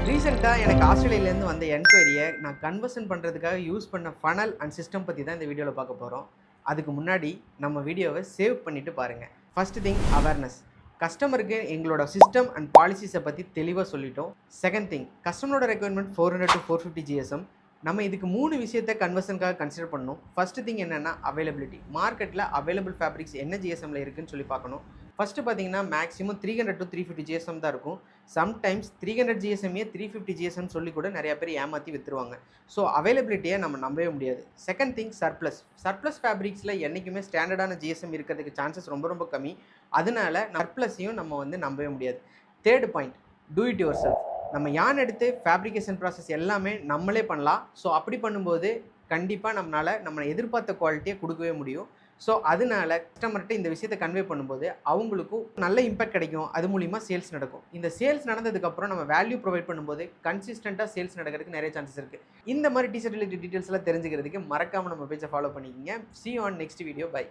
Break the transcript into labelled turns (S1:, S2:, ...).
S1: ரீசெண்டாக எனக்கு ஆஸ்திரேலியாலேருந்து வந்த என்கொயரியை நான் கன்வர்ஷன் பண்ணுறதுக்காக யூஸ் பண்ண ஃபனல் அண்ட் சிஸ்டம் பற்றி தான் இந்த வீடியோவில் பார்க்க போகிறோம். அதுக்கு முன்னாடி நம்ம வீடியோவை சேவ் பண்ணிவிட்டு பாருங்கள். First thing awareness. கஸ்டமருக்கு எங்களோட சிஸ்டம் அண்ட் பாலிசிஸை பற்றி தெளிவாக சொல்லிட்டோம். செகண்ட் திங், கஸ்டமரோட ரெக்குயர்மெண்ட் 400 to 450 GSM. நம்ம இதுக்கு 3 விஷயத்தை கன்வர்ஷனுக்காக கன்சிடர் பண்ணணும். ஃபஸ்ட்டு திங் என்னென்னா அவைலபிலிட்டி. மார்க்கெட்டில் அவைலபிள் ஃபேப்ரிக்ஸ் என்ன GSMல இருக்குதுன்னு சொல்லி பார்க்கணும். ஃபஸ்ட்டு பார்த்தீங்கன்னா மேக்ஸிமம் 300 to 350 GSM தான் இருக்கும். சம்டைம்ஸ் 300 GSMே 350 GSM சொல்லி கூட நிறையா பேர் ஏமாற்றி விற்றுருவாங்க. ஸோ அவைலபிலிட்டியை நம்ம நம்பவே முடியாது. செகண்ட் திங் சர்ப்ளஸ் ஃபேப்ரிக்ஸில் என்றைக்குமே ஸ்டாண்டர்டான GSM இருக்கிறதுக்கு சான்சஸ் ரொம்ப ரொம்ப கம்மி. அதனால சர்ப்ளஸையும் நம்ம நம்பவே முடியாது. Third point, do it your self. நம்ம யான் எடுத்து ஃபேப்ரிகேஷன் ப்ராசஸ் எல்லாமே நம்மளே பண்ணலாம். ஸோ அப்படி பண்ணும்போது கண்டிப்பாக நம்ம எதிர்பார்த்த குவாலிட்டியை கொடுக்கவே முடியும். ஸோ அதனால கஸ்டமர்கிட்ட இந்த விஷயத்தை கன்வே பண்ணும்போது அவங்களுக்கும் நல்ல இம்பாக்ட் கிடைக்கும். அது மூலிமா சேல்ஸ் நடக்கும். இந்த சேல்ஸ் நடந்ததுக்கப்புறம் நம்ம வேல்யூ ப்ரொவைட் பண்ணும்போது கன்சிஸ்டண்ட்டாக சேல்ஸ் நடக்கிறதுக்கு நிறைய சான்சஸ் இருக்குது. இந்த மாதிரி டிஷர்ட் ரிலேட்டட் டீட்டெயில்ஸ்லாம் தெரிஞ்சுக்கிறதுக்கு மறக்காமல் நம்ம பேஜை ஃபாலோ பண்ணிக்கிங்க. See you on next video. Bye.